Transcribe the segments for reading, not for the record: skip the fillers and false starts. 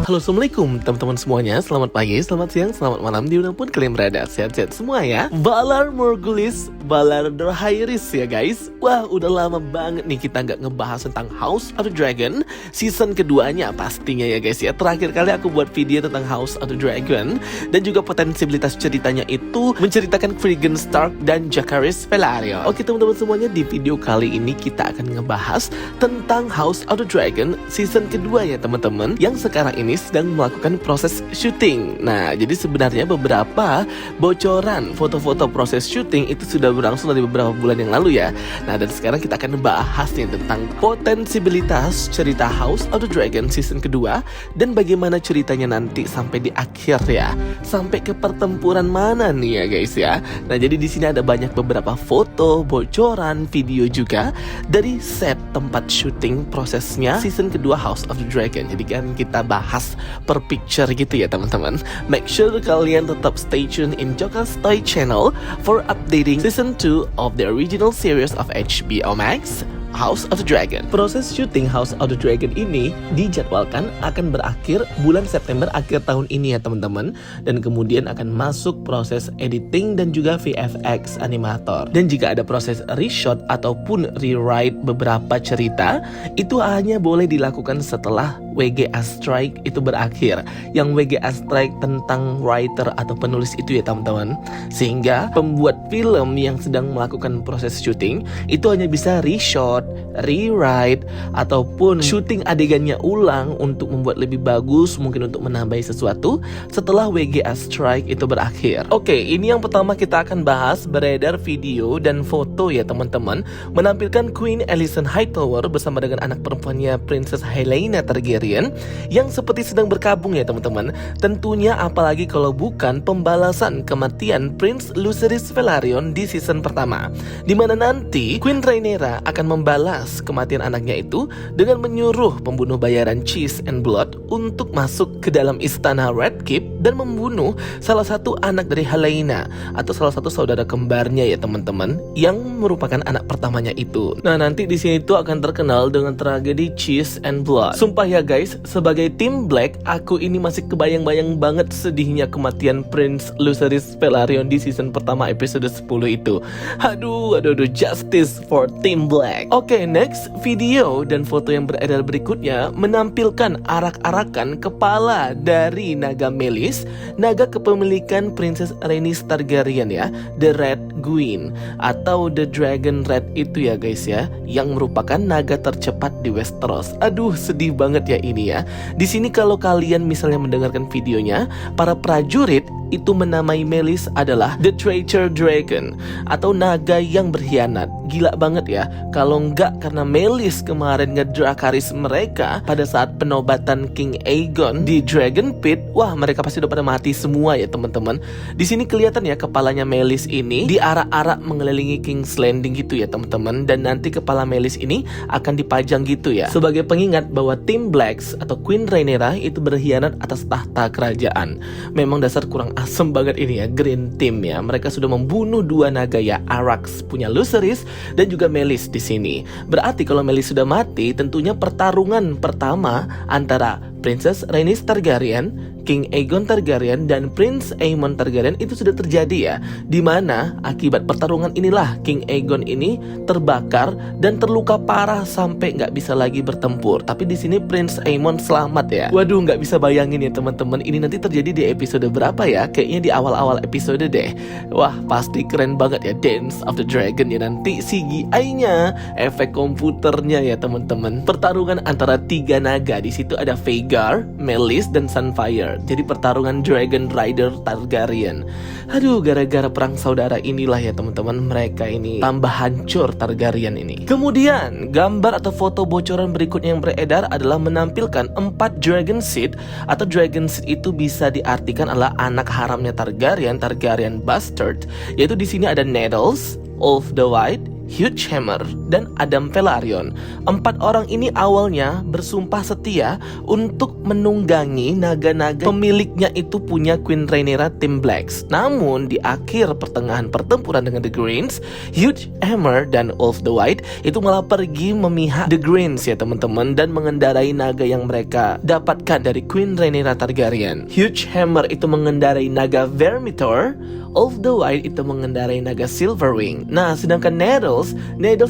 Halo, assalamualaikum teman-teman semuanya. Selamat pagi, selamat siang, selamat malam dimanapun kalian berada. Sehat-sehat semua ya. Valar Morghulis, Valar Dohaeris ya guys. Wah, udah lama banget nih kita nggak ngebahas tentang House of the Dragon season keduanya pastinya ya guys ya. Terakhir kali aku buat video tentang House of the Dragon dan juga potensibilitas ceritanya itu menceritakan Cregan Stark dan Jacaerys Velaryon. Oke teman-teman semuanya, di video kali ini kita akan ngebahas tentang House of the Dragon season kedua ya teman-teman, yang sekarang ini sedang melakukan proses syuting. Nah, jadi sebenarnya beberapa bocoran foto-foto proses syuting itu sudah berlangsung dari beberapa bulan yang lalu ya. Nah, dan sekarang kita akan bahas nih tentang potensibilitas cerita House of the Dragon season kedua dan bagaimana ceritanya nanti sampai di akhir ya. Sampai ke pertempuran mana nih ya guys ya. Nah, jadi di sini ada banyak beberapa foto, bocoran, video juga dari set tempat syuting prosesnya season kedua House of the Dragon. Jadi kan kita bahas per picture gitu ya teman-teman. Make sure kalian tetap stay tune in Jokastoy channel for updating season 2 of the original series of HBO Max, House of the Dragon. Proses syuting House of the Dragon ini dijadwalkan akan berakhir bulan September akhir tahun ini ya teman-teman, dan kemudian akan masuk proses editing dan juga VFX animator. Dan jika ada proses reshoot ataupun rewrite beberapa cerita, itu hanya boleh dilakukan setelah WGA strike itu berakhir. Yang WGA strike tentang writer atau penulis itu ya teman-teman. Sehingga pembuat film yang sedang melakukan proses syuting itu hanya bisa reshoot, rewrite, ataupun syuting adegannya ulang untuk membuat lebih bagus, mungkin untuk menambahi sesuatu setelah WGA strike itu berakhir. Oke, ini yang pertama kita akan bahas. Beredar video dan foto ya teman-teman, menampilkan Queen Alicent Hightower bersama dengan anak perempuannya Princess Helaena Targaryen yang seperti sedang berkabung ya teman-teman. Tentunya apalagi kalau bukan pembalasan kematian Prince Lucerys Velaryon di season pertama, dimana nanti Queen Rhaenyra akan membalas kematian anaknya itu dengan menyuruh pembunuh bayaran Cheese and Blood untuk masuk ke dalam istana Red Keep dan membunuh salah satu anak dari Helaena atau salah satu saudara kembarnya ya teman-teman, yang merupakan anak pertamanya itu. Nah, nanti di sini tuh akan terkenal dengan tragedi Cheese and Blood. Sumpah ya guys, sebagai tim Black, aku ini masih kebayang-bayang banget sedihnya kematian Prince Lucerys Velaryon di season pertama episode 10 itu. Aduh, justice for Team Black. Oke, next video dan foto yang beredar berikutnya menampilkan arak-arakan kepala dari naga Meleys, naga kepemilikan Princess Rhaenys Targaryen ya, The Red Guin atau The Dragon Red itu ya guys ya, yang merupakan naga tercepat di Westeros. Aduh, sedih banget ya ini ya. Di sini kalau kalian misalnya mendengarkan videonya, para prajurit itu menamai Meleys adalah The Traitor Dragon atau naga yang berkhianat. Gila banget ya. Kalau enggak karena Meleys kemarin ngedrakaris mereka pada saat penobatan King Aegon di Dragon Pit, wah mereka pasti udah pada mati semua ya teman-teman. Di sini kelihatan ya kepalanya Meleys ini diarak-arak mengelilingi King's Landing gitu ya teman-teman, dan nanti kepala Meleys ini akan dipajang gitu ya sebagai pengingat bahwa tim Blacks atau Queen Rhaenyra itu berkhianat atas tahta kerajaan. Memang dasar kurang asem banget ini ya Green Team ya. Mereka sudah membunuh dua naga ya, Arrax punya Lucerys dan juga Meleys di sini. Berarti kalau Meleys sudah mati, tentunya pertarungan pertama antara Princess Rhaenys Targaryen, King Aegon Targaryen, dan Prince Aemon Targaryen itu sudah terjadi ya. Dimana akibat pertarungan inilah King Aegon ini terbakar dan terluka parah sampai nggak bisa lagi bertempur. Tapi di sini Prince Aemon selamat ya. Waduh, nggak bisa bayangin ya teman-teman, ini nanti terjadi di episode berapa ya? Kayaknya di awal-awal episode deh. Wah, pasti keren banget ya Dance of the Dragon ya, nanti CGI-nya, efek komputernya ya teman-teman. Pertarungan antara tiga naga, di situ ada Vhagar, Meleys, dan Sunfire. Jadi pertarungan Dragon Rider Targaryen. Aduh, gara-gara perang saudara inilah ya teman-teman, mereka ini tambah hancur Targaryen ini. Kemudian gambar atau foto bocoran berikutnya yang beredar adalah menampilkan 4 Dragon Seed atau Dragon Seed itu bisa diartikan adalah anak haramnya Targaryen, Targaryen Bastard, yaitu di sini ada Nettles, Ulf the White, Huge Hammer, dan Adam Velaryon. 4 orang ini awalnya bersumpah setia untuk menunggangi naga-naga pemiliknya itu punya Queen Rhaenyra tim Blacks. Namun di akhir pertengahan pertempuran dengan The Greens, Huge Hammer dan Wolf the White itu malah pergi memihak The Greens ya teman-teman, dan mengendarai naga yang mereka dapatkan dari Queen Rhaenyra Targaryen. Huge Hammer itu mengendarai naga Vermithor, Wolf the White itu mengendarai naga Silverwing. Nah, sedangkan Nettles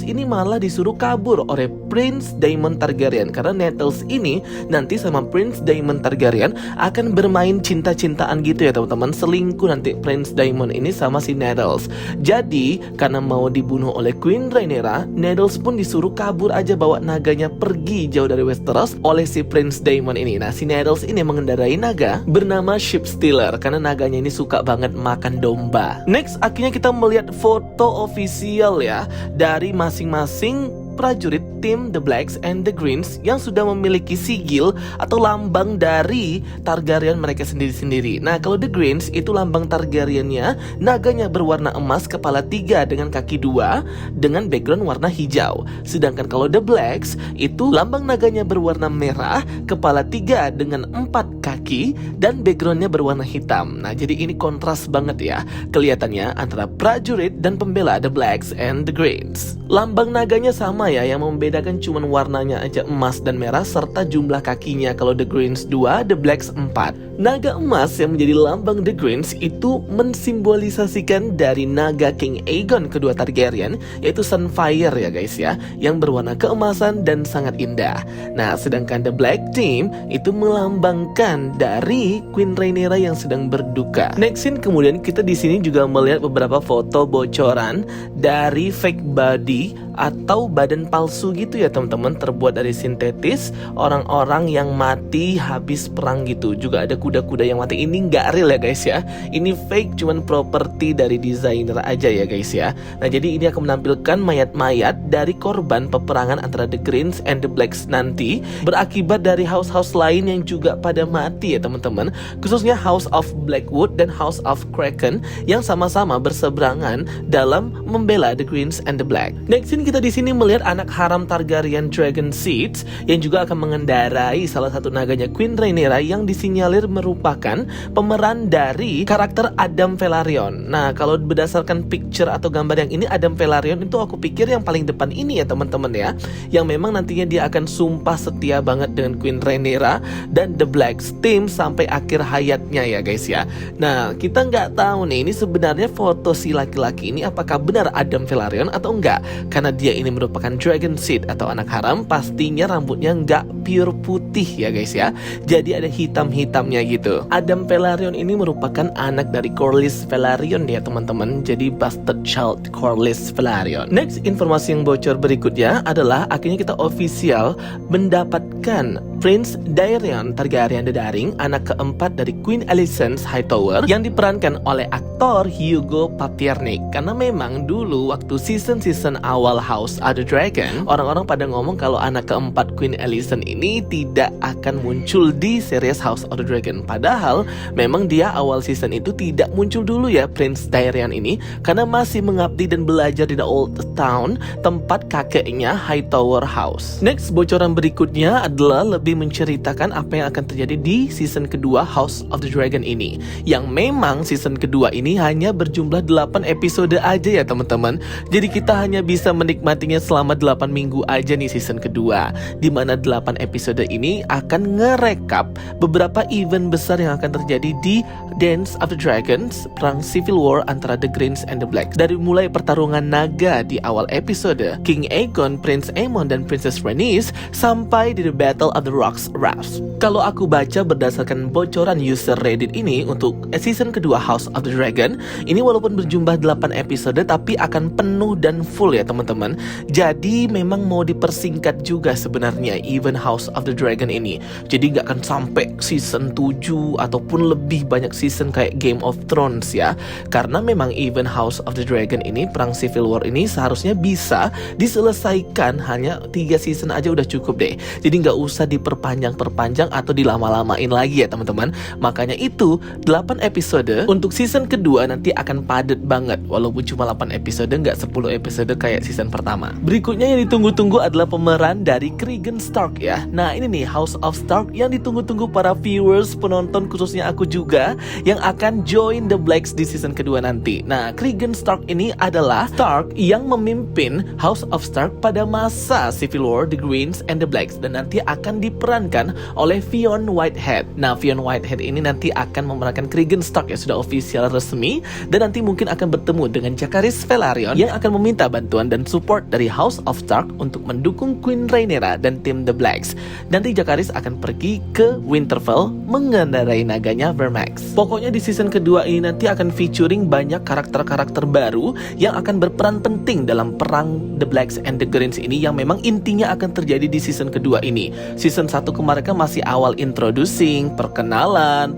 ini malah disuruh kabur oleh Prince Daemon Targaryen, karena Nettles ini nanti sama Prince Daemon Targaryen akan bermain cinta-cintaan gitu ya teman-teman, selingkuh nanti Prince Daemon ini sama si Nettles. Jadi karena mau dibunuh oleh Queen Rhaenyra, Nettles pun disuruh kabur aja, bawa naganya pergi jauh dari Westeros oleh si Prince Daemon ini. Nah, si Nettles ini mengendarai naga bernama Ship Stealer, karena naganya ini suka banget makan domba. Next, akhirnya kita melihat foto official ya dari masing-masing prajurit tim The Blacks and The Greens yang sudah memiliki sigil atau lambang dari Targaryen mereka sendiri-sendiri. Nah, kalau The Greens itu lambang Targaryennya naganya berwarna emas, kepala 3 dengan kaki 2 dengan background warna hijau. Sedangkan kalau The Blacks itu lambang naganya berwarna merah, kepala 3 dengan 4 kaki dan backgroundnya berwarna hitam. Nah, jadi ini kontras banget ya kelihatannya antara prajurit dan pembela The Blacks and The Greens. Lambang naganya sama ya, yang membedakan cuman warnanya aja emas dan merah serta jumlah kakinya. Kalau The Greens 2, The Blacks 4. Naga emas yang menjadi lambang The Greens itu mensimbolisasikan dari naga King Aegon kedua Targaryen, yaitu Sunfire ya guys ya, yang berwarna keemasan dan sangat indah. Nah, sedangkan The Black Team itu melambangkan dari Queen Rhaenyra yang sedang berduka. Next scene, kemudian kita di sini juga melihat beberapa foto bocoran dari fake body atau badan palsu gitu ya teman-teman, terbuat dari sintetis orang-orang yang mati habis perang gitu. Juga ada kuda-kuda yang mati. Ini nggak real ya guys ya, ini fake, cuman properti dari desainer aja ya guys ya. Nah, jadi ini akan menampilkan mayat-mayat dari korban peperangan antara The Greens and The Blacks nanti, berakibat dari house-house lain yang juga pada mati ya teman-teman, khususnya House of Blackwood dan House of Kraken yang sama-sama berseberangan dalam membela The Greens and The Black. Next scene, kita di sini melihat anak haram Targaryen Dragon Seeds yang juga akan mengendarai salah satu naganya Queen Rhaenyra yang disinyalir merupakan pemeran dari karakter Adam Velaryon. Nah, kalau berdasarkan picture atau gambar yang ini, Adam Velaryon itu aku pikir yang paling depan ini ya teman-teman ya, yang memang nantinya dia akan sumpah setia banget dengan Queen Rhaenyra dan The Blacks Team sampai akhir hayatnya ya guys ya. Nah, kita nggak tahu nih, ini sebenarnya foto si laki-laki ini apakah benar Adam Velaryon atau enggak, karena dia ini merupakan Dragon Seed atau anak haram, pastinya rambutnya nggak pure putih ya guys ya, jadi ada hitam-hitamnya gitu. Adam Velaryon ini merupakan anak dari Corlys Velaryon ya teman-teman, jadi bastard child Corlys Velaryon. Next, informasi yang bocor berikutnya adalah akhirnya kita official mendapatkan Prince Daeron Targaryen the Daring, anak keempat dari Queen Alicent's Hightower, yang diperankan oleh aktor Hugo Papiernik. Karena memang dulu waktu season-season awal House of the Dragon, orang-orang pada ngomong kalau anak keempat Queen Alicent ini tidak akan muncul di series House of the Dragon. Padahal memang dia awal season itu tidak muncul dulu ya, Prince Daeron ini, karena masih mengabdi dan belajar di The Old Town, tempat kakeknya Hightower House. Next, bocoran berikutnya adalah lebih menceritakan apa yang akan terjadi di season kedua House of the Dragon ini, yang memang season kedua ini hanya berjumlah 8 episode aja ya teman-teman. Jadi kita hanya bisa menikmatinya selama 8 minggu aja nih season kedua, dimana 8 episode ini akan ngerekap beberapa event besar yang akan terjadi di Dance of the Dragons, perang Civil War antara The Greens and The Blacks. Dari mulai pertarungan naga di awal episode King Aegon, Prince Aemon dan Princess Rhaenys, sampai di The Battle of the Rocks Rafts. Kalau aku baca berdasarkan bocoran user Reddit ini, untuk season kedua House of the Dragon ini walaupun berjumlah 8 episode tapi akan penuh dan full ya teman-teman. Jadi memang mau dipersingkat juga sebenarnya event House of the Dragon ini. Jadi nggak akan sampai season 7 ataupun lebih banyak season kayak Game of Thrones ya. Karena memang event House of the Dragon ini, perang Civil War ini seharusnya bisa diselesaikan hanya 3 season aja udah cukup deh. Jadi nggak usah diperpanjang atau dilama-lamain lagi ya teman-teman. Makanya itu 8 episode untuk season kedua nanti akan padat banget. Walaupun cuma 8 episode, nggak 10 episode kayak season pertama. Berikutnya yang ditunggu-tunggu adalah pemeran dari Cregan Stark ya. Nah ini nih House of Stark yang ditunggu-tunggu para viewers, penonton, khususnya aku juga, yang akan join The Blacks di season kedua nanti. Nah Cregan Stark ini adalah Stark yang memimpin House of Stark pada masa Civil War, The Greens, and The Blacks, dan nanti akan diperankan oleh Fionn Whitehead. Nah Fionn Whitehead ini nanti akan memerankan Cregan Stark yang sudah official resmi, dan nanti mungkin akan bertemu dengan Jacaerys Velaryon yang akan meminta bantuan dan support dari House of Stark untuk mendukung Queen Rhaenyra dan tim The Blacks. Nanti Jacaerys akan pergi ke Winterfell mengendarai naganya Vermax. Pokoknya di season kedua ini nanti akan featuring banyak karakter-karakter baru yang akan berperan penting dalam perang The Blacks and The Greens ini, yang memang intinya akan terjadi di season kedua ini. Season 1 kemarin kan masih awal introducing, perkenalan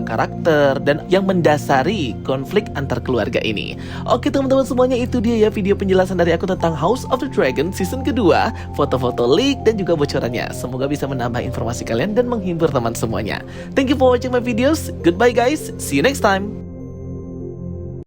karakter, dan yang mendasari konflik antar keluarga ini. Oke teman-teman semuanya, itu dia ya video penjelasan dari aku tentang House of the Dragon season kedua, foto-foto leak dan juga bocorannya. Semoga bisa menambah informasi kalian dan menghibur teman semuanya. Thank you for watching my videos. Goodbye guys, see you next time.